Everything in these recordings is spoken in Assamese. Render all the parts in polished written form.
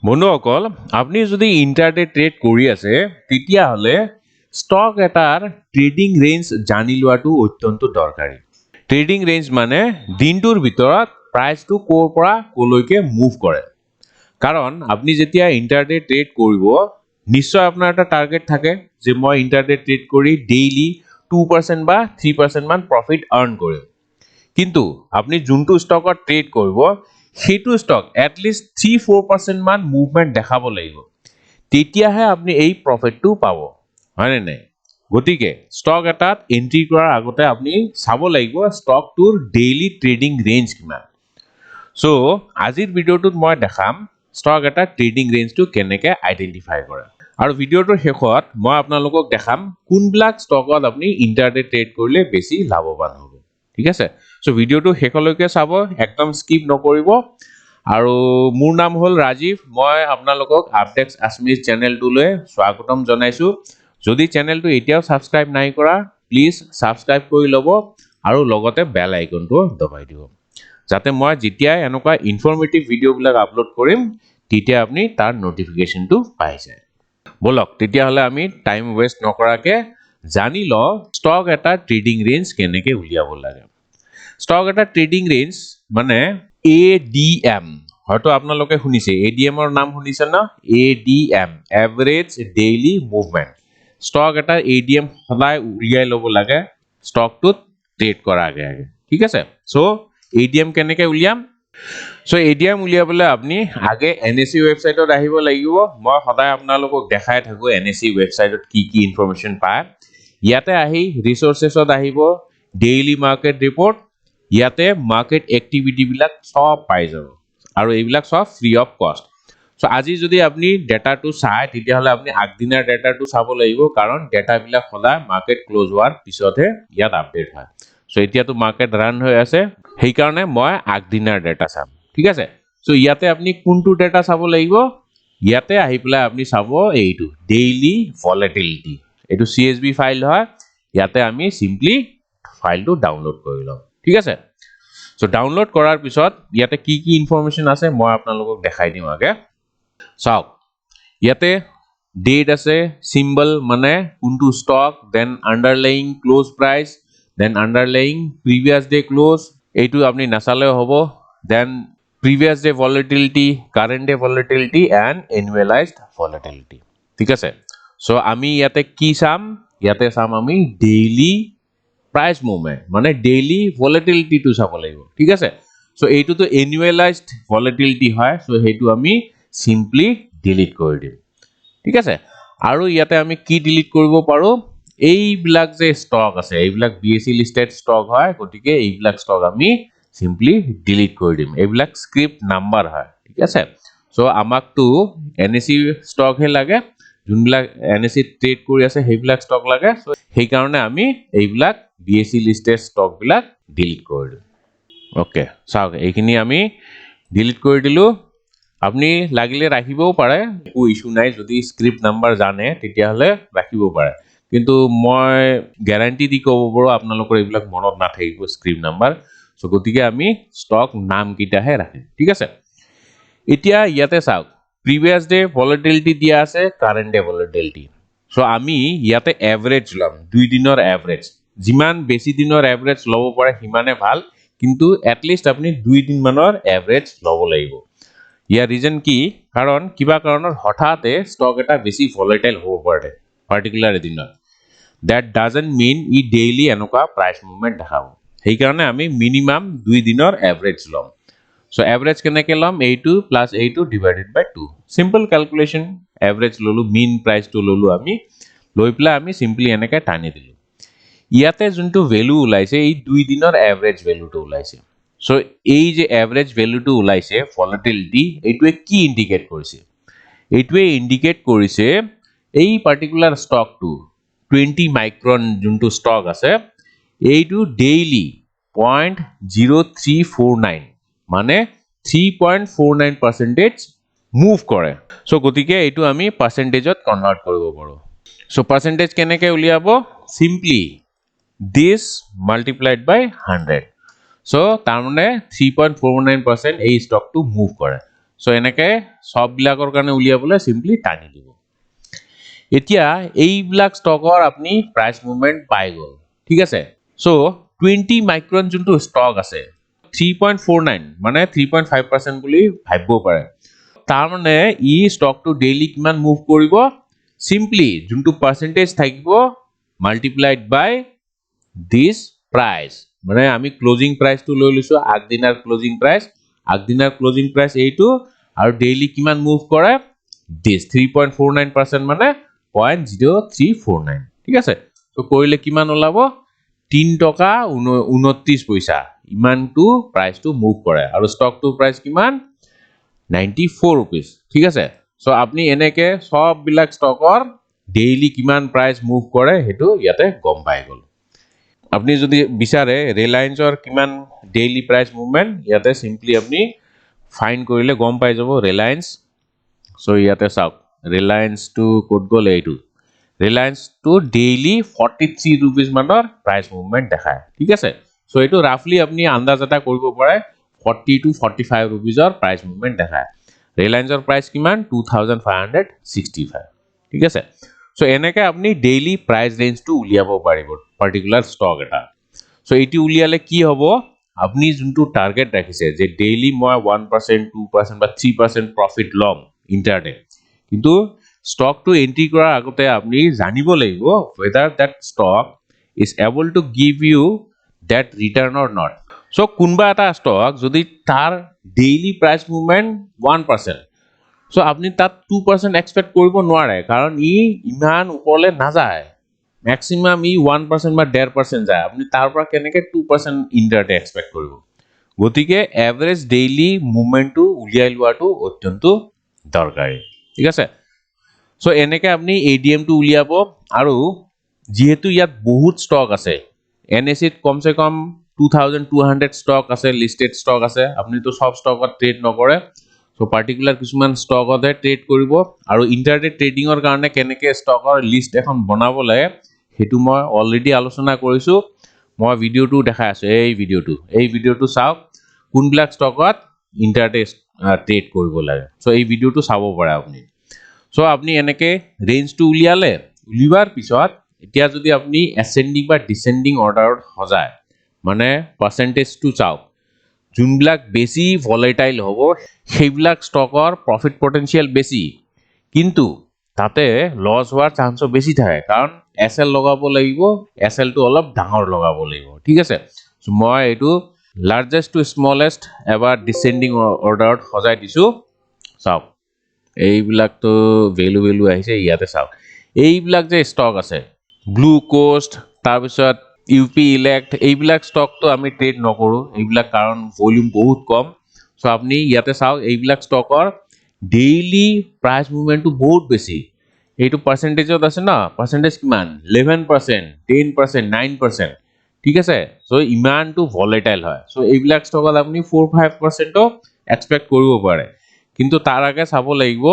বন্ধুসকল আপুনি যদি ইন্টাৰডে ট্ৰেড কৰি আছে তেতিয়া হলে ষ্টক এটাৰ ট্ৰেডিং ৰেঞ্জ জানি লোৱাটো অত্যন্ত দৰকাৰী ট্ৰেডিং ৰেঞ্জ মানে দিনটোৰ ভিতৰত প্ৰাইচটো কোৰ পৰা কোলৈকে মুভ কৰে কাৰণ আপুনি যেতিয়া ইন্টাৰডে ট্ৰেড কৰিব নিশ্চয় আপোনাৰ এটা টাৰ্গেট থাকে যে মই ইন্টাৰডে ট্ৰেড কৰি ডেইলি 2% বা 3% মান প্ৰফিট আৰ্ন কৰিম কিন্তু আপুনি যোনটো ষ্টকত ট্ৰেড কৰিব সেইটো ষ্টক এট লিষ্ট 3-4% মান মুভমেন্ট দেখাব লাগিব তেতিয়াহে আপুনি এই প্ৰফিটটো পাব হয়নে নাই গতিকে ষ্টক এটাত এন্ট্ৰি কৰাৰ আগতে আপুনি চাব লাগিব ষ্টকটোৰ ডেইলি ট্ৰেডিং ৰেঞ্জ কিমান সো আজিৰ ভিডিওটোত মই দেখাম ষ্টক এটা ট্ৰেডিং ৰেঞ্জটো কেনেকৈ আইডেন্টিফাই কৰে আৰু ভিডিওটোৰ শেষত মই আপোনালোকক দেখাম কোনবিলাক ষ্টকত আপুনি ইন্টাৰডে ট্ৰেড কৰিলে বেছি লাভৱান হ'ব ঠিক আছে সো ভিডিওটো শেষলৈকে চাব একদম স্কিপ নকৰিব আৰু মোৰ নাম হল ৰাজীৱ মই আপোনালোকক আপডেটস আছামিজ চেনেলটোলৈ স্বাগতম জনাইছো যদি চেনেলটো এতিয়াও সাবস্ক্ৰাইব নাই কৰা প্লিজ সাবস্ক্ৰাইব কৰি লব আৰু লগতে বেল আইকনটো দবাই দিব যাতে মই যেতিয়া এনেকুৱা ইনফৰমেটিভ ভিডিওবিলাক আপলোড কৰিম তেতিয়া আপুনি তাৰ নোটিফিকেশনটো পাই যায় বলক তেতিয়া হলে আমি টাইম ওয়েস্ট নকৰাকে জানি ল ষ্টক এটা ট্ৰেডিং ৰেঞ্জ কেনেকৈ উলিয়াব লাগে ষ্টক এটা ট্ৰেডিং ৰেঞ্জ মানে ADM হয়তো আপোনালোকে শুনিছে ADM ৰ নাম শুনিছে না ADM average daily movement stock এটা ADM সদায় উলিয়াই লব লাগে ষ্টকটোত ট্ৰেড কৰাৰ আগে আগে ঠিক আছে সো ADM কেনেকৈ উলিয়াম সো ADM উলিয়াবলৈ আপুনি আগে NSE ওয়েবসাইটত আহিব লাগিব মই সদায় আপোনালোকক দেখাই থাকো NSE ওয়েবসাইটত কি কি ইনফৰমেশন পায় ইয়াতে আহি ৰিসোৰ্সেছত আহিব ডেইলি মাৰ্কেট ৰিপৰ্ট ইয়াতে মাৰ্কেট এক্টিভিটি বিলাক সব পাই যাব আৰু এইবিলাক সব ফ্ৰী অফ কষ্ট সো আজি যদি আপুনি ডেটাটো চাই তেতিয়া হলে আপুনি আগদিনাৰ ডেটাটো চাব লাগিব কাৰণ ডেটা বিলাক সদায় মাৰ্কেট ক্লোজ হোৱাৰ পিছতহে ইয়াত আপডেট হয় সো এতিয়াটো মাৰ্কেট ৰান হৈ আছে সেই কাৰণে মই আগদিনাৰ ডেটা চাম ঠিক আছে সো ইয়াতে আপুনি কোনটো ডেটা চাব লাগিব ইয়াতে আহি পেলাই আপুনি চাব এইটো ডেইলি ভলাটিলিটি এইটো CSV ফাইল হয় ইয়াতে আমি সিম্পলি ফাইলটো ডাউনলোড কৰি লম ঠিক আছে সো ডাউনলোড কৰাৰ পিছত ইয়াতে কি কি ইনফৰমেশন আছে মই আপোনালোকক দেখাই দিম আগে চাওক ইয়াতে ডেট আছে সিম্বল মানে কোনটো stock then underlying close price then underlying previous day close এইটো আপুনি নাচালেও হ'ব then previous day volatility current day volatility and annualized volatility ঠিক আছে সো আমি ইয়াতে কি চাম ইয়াতে চাম আমি ডেইলি price movement মানে ডেইলি volatility টু চাব লাগিব ঠিক আছে সো এইটো তো annualized volatility হয় সো হেতু আমি simply delete কৰি দিম ঠিক আছে আৰু ইয়াতে আমি কি ডিলিট কৰিব পাৰো এইবিলাক যে ষ্টক আছে এইবিলাক BSE লিস্টেড ষ্টক হয় গটিকে এইবিলাক ষ্টক আমি simply delete কৰি দিম এইবিলাক স্ক্ৰিপ্ট নাম্বাৰ হয় ঠিক আছে সো আমাক তো NSE ষ্টক হে লাগে যোনবিলাক NSE ট্ৰেড কৰি আছে সেইবিলাক ষ্টক লাগে সো সেই কাৰণে আমি এইবিলাক BSE লিস্টেড ষ্টক বিলাক ডিলিট কৰি দিম ওকে চাওক এইখিনি আমি ডিলিট কৰি দিলো আপুনি লাগিলে ৰাখিবও পাৰে একো ইস্যু নাই যদি স্ক্ৰিপ্ট নাম্বাৰ জানে তেতিয়া হলে ৰাখিব পাৰে কিন্তু মই গ্যাৰান্টি দি ক'ব পাৰো আপোনালোকৰ এইবিলাক মনত নাথাকিব স্ক্ৰিপ্ট নাম্বাৰ সো গতিকে আমি ষ্টক নাম কিটাহে ৰাখিম ঠিক আছে এতিয়া ইয়াতে চাওক প্ৰিভিয়াস ডে ভলাটিলিটি দিয়া আছে কাৰেন্ট ডে ভলাটিলিটি সো আমি ইয়াতে এভাৰেজ লম দুই দিনৰ এভাৰেজ যিমান বেছি দিনৰ এভাৰেজ লব পাৰে হিমানে ভাল কিন্তু এট লিষ্ট আপুনি দুই দিন মানৰ এভাৰেজ লব লাগিব ইয়াৰ ৰিজন কি কাৰণ কিবা কাৰণত হঠাতে ষ্টক এটা বেছি ভলাটাইল হ'ব পাৰে পাৰ্টিকুলাৰ দিনত that doesn't mean E daily এনেকুৱা প্ৰাইস মুভমেন্ট দেখাব সেই কাৰণে আমি মিনিমাম দুই দিনৰ এভাৰেজ লম সো এভাৰেজ কেনেকৈ লম a2 + a2 ডিভাইডেড বাই 2 সিম্পল ক্যালকুলেশন এভাৰেজ ললো মিন প্ৰাইসটো ললো আমি লৈ পেলা আমি সিম্পলি এনেকৈ টানি দিলো ইয়াতে যোনটো ভ্যালু ওলাইছে এই দুই দিনৰ এভাৰেজ ভ্যালুটো ওলাইছে সো এই যে এভাৰেজ ভ্যালুটো ওলাইছে ভলাটিলিটি এইটোৱে কি ইন্ডিকেট কৰিছে এইটোৱে ইন্ডিকেট কৰিছে এই পাৰ্টিকুলাৰ ষ্টকটো 20 মাইক্ৰন যোনটো ষ্টক আছে এইটো ডেইলি 0.0349 মানে 3.49% মুভ কৰে সো গতিকে এইটো আমি পাৰ্সেন্টেজত কনভাৰ্ট কৰিব পাৰো সো পাৰ্সেন্টেজ কেনেকৈ উলিয়াব simply this multiplied by 100 so তাৰ মানে 3.49% এই ষ্টকটো মুভ কৰে সো এনেকে সব বিলাকৰ কাৰণে উলিয়াবলৈ সিম্পলি টানি দিব এতিয়া এইবিলাক ষ্টকৰ আপুনি প্ৰাইস মুভমেন্ট পাই গল ঠিক আছে সো 20 মাইক্ৰন যোনটো ষ্টক আছে 3.49 মানে 3.5% বুলি ভাবিব পাৰে তাৰ মানে ই ষ্টকটো ডেইলি কিমান মুভ কৰিব সিম্পলি যোনটো পাৰ্সেন্টেজ থাকিব মাল্টিপ্লাইড বাই দিস প্ৰাইস মানে আমি ক্লোজিং প্ৰাইস তো লৈ লৈছো আগদিনাৰ ক্লোজিং প্ৰাইস এইটো আৰু ডেইলি কিমান মুভ কৰে দিস 3.49% মানে 0.0349 ঠিক আছে তো কৰিলে কিমান ওলাব 3 টকা 29 পইচা ইমানটো প্ৰাইসটো মুভ কৰে আৰু ষ্টকটো প্ৰাইস কিমান 94 rupees ঠিক আছে সো আপনি এনেকে সব বিলাক ষ্টকৰ ডেইলি কিমান প্ৰাইস মুভ কৰে হেতু ইয়াতে গম পাই গল আপনি যদি বিচাৰে ৰিলায়েন্সৰ কিমান ডেইলি প্ৰাইস মুভমেন্ট ইয়াতে সিম্পলি আপনি ফাইন্ড কৰিলে গম পাই যাব ৰিলায়েন্স সো ইয়াতে চাওক ৰিলায়েন্স টু কোড গল এইটো ৰিলায়েন্স টু ডেইলি 43 rupees মানৰ প্ৰাইস মুভমেন্ট দেখায় ঠিক আছে সো এইটো ৰাফলি আপনি আন্দাজ এটা কৰিব পাৰে 40 to 45 rupees or price movement দেখায় ৰিলায়েন্সৰ প্ৰাইস কিমান 2565 ঠিক আছে সো এনেকে আপনি ডেইলি প্ৰাইস ৰেঞ্জ টু উলিয়াব পাৰিব পাৰ্টিকুলাৰ ষ্টক এটা সো এটি উলিয়ালে কি হ'ব আপনি যোনটো টাৰ্গেট ৰাখিছে যে ডেইলি মই 1% 2% বা 3% প্ৰফিট লম ইন্টাৰডে কিন্তু stock to entry কৰাৰ আগতে আপনি জানিব লাগিব whether that stock is able to give you that return or not so কোনবা এটা stock যদি তার daily price movement 1% so আপনি তাত 2% এক্সপেক্ট কৰিব নোৱাৰে কাৰণ ই ইমান ওপৰলে না যায় ম্যাক্সিমাম ই 1% বা 1.5% যায় আপনি তাৰ পৰা কেনেকে 2% ইন্টাৰডে এক্সপেক্ট কৰিব গতিকে এভাৰেজ ডেইলি মুভমেন্টটো উলিয়াই লোৱাটো অত্যন্ত দৰকাৰী ঠিক আছে সো এনেকে আপনি এডিএম টু উলিয়াব আৰু যেহেতু ইয়াত বহুত ষ্টক আছে এনএসিত কমসে কম 2200 ষ্টক আছে লিস্টেড ষ্টক আছে আপনি তো সব ষ্টকত ট্ৰেড নকৰে সো পাৰ্টিকুলাৰ কিছুমান ষ্টকতে ট্ৰেড কৰিব আৰু ইন্টাৰডে ট্ৰেডিংৰ কাৰণে কেনেকে ষ্টকৰ লিষ্ট এখন বনাব লাগে হেতু মই অলৰেডি আলোচনা কৰিছো মই ভিডিওটো দেখাই আছো এই ভিডিওটো চাওক কোনবিলাক ষ্টকত ইন্টাৰডে ট্ৰেড কৰিব লাগে সো এই ভিডিওটো চাব পাৰে আপুনি সো আপনি এনেকে ৰেঞ্জ টু উলিয়ালে উলিওৱাৰ পিছত এতিয়া যদি আপনি এসেন্ডিং বা ডিসেন্ডিং অৰ্ডাৰত হজায় মানে পাৰ্সেন্টেজ টু চাওক যোনবিলাক বেছি ভলাটাইল হ'ব সেইবিলাক ষ্টকৰ প্ৰফিট পটেনশিয়াল বেছি কিন্তু তাতে লস হোৱাৰ চান্সও বেছি থাকে কাৰণ এসএল লগাব লাগিব এসএল টো অলপ ডাঙৰ লগাব লাগিব ঠিক আছে সো মই এটো লাৰ্জেষ্ট টু স্মলেষ্ট এবাৰ ডিসেন্ডিং অৰ্ডাৰত হজাই দিছো চাওক এইবিলাক তো ভ্যালু আহিছে ইয়াতে চাওক এইবিলাক যে ষ্টক আছে ব্লু কোস্ট তাৰ পিছত ইউপি ইলেক্ট এইবিলাক ষ্টক তো আমি ট্ৰেড নকৰো এইবিলাক কাৰণ ভলিউম বহুত কম সো আপনি ইয়াতে চাওক এইবিলাক ষ্টকৰ ডেইলি প্ৰাইস মুভমেন্টটো বহুত বেছি এইটো পার্সেন্টেজত আছে না পার্সেন্টেজ কিমান 11% 10% 9% ঠিক আছে সো ইমান টু ভলাটাইল হয় সো এইবিলাক ষ্টকত আপনি 4-5% ও এক্সপেক্ট কৰিব পাৰে কিন্তু তাৰ আগে চাব লাগিব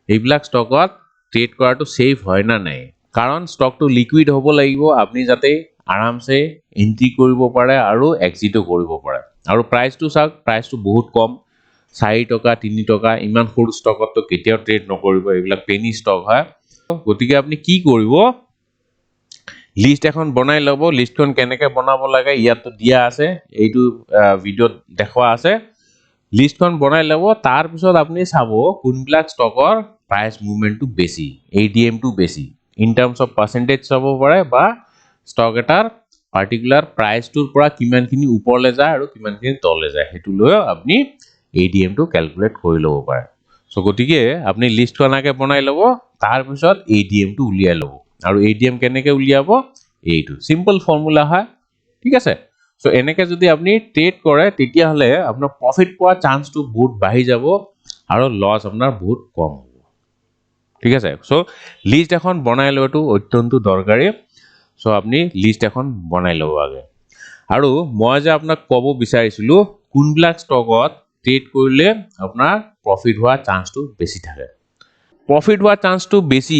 এইবিলাক ষ্টকত ট্ৰেড কৰাটো সেফ হয় না নাই কাৰণ ষ্টকটো লিকুইড হ'ব লাগিব আপনি যাতে আৰামসে এন্ট্ৰি কৰিব পাৰে আৰু এক্সিটও কৰিব পাৰে আৰু প্ৰাইসটো চাওক প্ৰাইসটো বহুত কম 4 টকা 3 টকা ইমান সৰু ষ্টকত তো কেতিয়াও ট্ৰেড নকৰিব এইবিলাক পেনি ষ্টক হয় গতিকে আপনি কি কৰিব লিষ্ট এখন বনাই লব লিষ্টখন কেনেকে বনাব লাগে ইয়াত দিয়া আছে এইটো ভিডিওত দেখুৱা আছে লিষ্টখন বনাই লব তাৰ পিছত আপনি চাব কোনবিলাক ষ্টকৰ প্ৰাইস মুভমেন্টটো বেছি এডিএম টু বেছি ইন টাৰ্মস অফ পাৰ্সেন্টেজ চাব পাৰে বা ষ্টক এটাৰ পাৰ্টিকুলাৰ প্ৰাইসটোৰ পৰা কিমানখিনি ওপৰলে যায় আৰু কিমানখিনি তললে যায় হেতু লৈ আপনি এডিএম টু ক্যালকুলেট কৰি লব পাৰে সো গতিকে আপনি লিষ্টখন আগে বনাই লব তাৰ পিছত এডিএম টু উলিয়াই লব আৰু এডিএম কেনেকে উলিয়াব এইটো সিম্পল ফৰ্মুলা হয় ঠিক আছে সো এনেকে যদি আপনি ট্ৰেড কৰে তেতিয়া হলে আপোনাৰ প্ৰফিট পোৱাৰ চান্সটো বহুত বাঢ়ি যাব আৰু লস আপোনাৰ বহুত কম হ'ব ঠিক আছে সো লিষ্ট এখন বনাই লোৱাটো অত্যন্ত দৰকাৰী সো আপনি লিষ্ট এখন বনাই লব আগে আৰু মই যে আপোনাক কব বিচাৰিছিলো কোনবিলাক ষ্টকত ট্ৰেড কৰিলে আপোনাৰ প্ৰফিট হোৱাৰ চান্সটো বেছি থাকে প্ৰফিট হোৱাৰ চান্সটো বেছি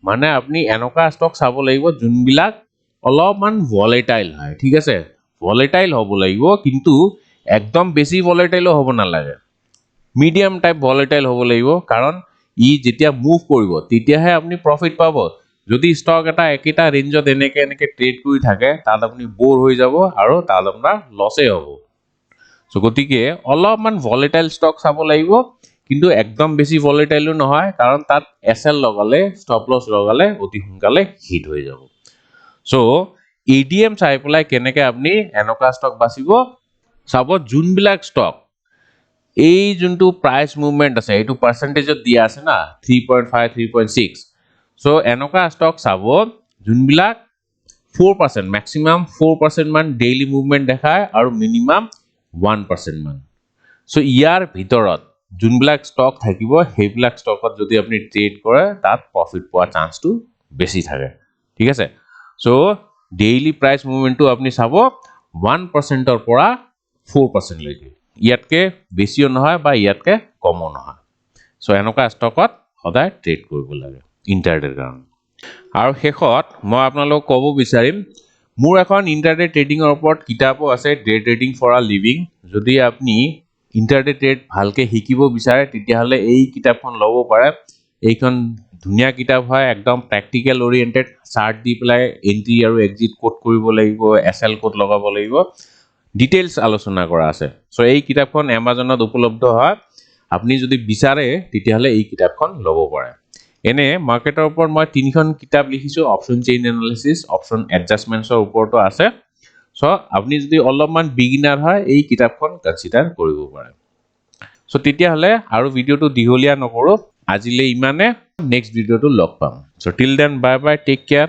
মানে আপনি এনেকা ষ্টক চাব লাগিব যোনবিলাক অলপমান ভলাটাইল হয় ঠিক আছে ভলাটাইল হ'ব লাগিব কিন্তু একদম বেছি ভলাটাইলও হ'ব নালাগে মিডিয়াম টাইপ ভলেটাইল হ'ব লাগিব কাৰণ ই যেতিয়া মুভ কৰিব তেতিয়াহে আপুনি প্ৰফিট পাব যদি ষ্টক এটা একেটা ৰেঞ্জত এনেকে ট্ৰেড কৰি থাকে তাত আপুনি বৰ হৈ যাব আৰু তাত আপোনাৰ লসে হ'ব সো গতিকে অলপমান ভলেটাইল ষ্টক চাব লাগিব কিন্তু একদম বেছি ভলেটাইলও নহয় কাৰণ তাত এসএল লগালে ষ্টপ লস লগালে অতি সোনকালে হিট হৈ যাব সো এডিএম চাই পেলাই কেনেকে আপুনি এনেকা ষ্টক বাছিব চাব যোনবিলাক ষ্টক এই যোনটো প্ৰাইস মুভমেন্ট আছে এইটো পার্সেন্টেজত দিয়া আছে না 3.5 3.6 সো এনেকা ষ্টক চাব যোনবিলাক 4% ম্যাক্সিমাম 4% মান ডেইলি মুভমেন্ট দেখায় আৰু মিনিমাম 1% মান সো ইয়াৰ ভিতৰত যোনবিলাক ষ্টক থাকিব সেইবিলাক ষ্টকত যদি আপুনি ট্ৰেড কৰে তাত প্ৰফিট পোৱাৰ চান্সটো বেছি থাকে ঠিক আছে সো ডেইলি প্ৰাইস মুভমেন্টটো আপুনি চাব 1% ৰ পৰা 4% লৈকে ইয়াতকে বেছিও নহয় বা ইয়াতকে কমও নহয় সো এনেকা ষ্টকত সদায় ট্ৰেড কৰিব লাগে ইন্টাৰডেৰ কাৰণে আৰু শেষত মই আপোনালোকক ক'ব বিচাৰিম মোৰ এখন ইন্টাৰডে ট্ৰেডিংৰ ওপৰত কিতাপো আছে day trading for a living যদি আপুনি ইন্টাৰডে ট্ৰেড ভালকে শিকিব বিচাৰে তেতিয়াহলে এই কিতাপখন ল'ব পাৰে এইখন ধুনীয়া কিতাপ হয় একদম প্ৰ্যাকটিক্যাল ওৰিয়েন্টেড চাৰ্ট দি পেলাই এন্ট্ৰি আৰু এক্সিট কোড কৰিব লাগিব এসএল কোড লগাব লাগিব ডিটেইলস আলোচনা কৰা আছে সো এই কিতাপখন Amazonত উপলব্ধ হয় আপুনি যদি বিচাৰে তেতিয়াহলে এই কিতাপখন ল'ব পাৰে এনে মাৰ্কেটৰ ওপৰত মই তিনিখন কিতাপ লিখিছো অপচন চেইন এনালিসিস অপচন এডজাষ্টমেন্টছৰ ওপৰতো আছে সো আপুনি যদি অলপমান বিগিনাৰ হয় এই কিতাপখন কনসিডাৰ কৰিব পাৰে সো তেতিয়াহলে আৰু ভিডিওটো দীঘলীয়া নকৰো আজিলে ইমানে নেক্সট ভিডিওটো লগ পাম so till then bye bye take care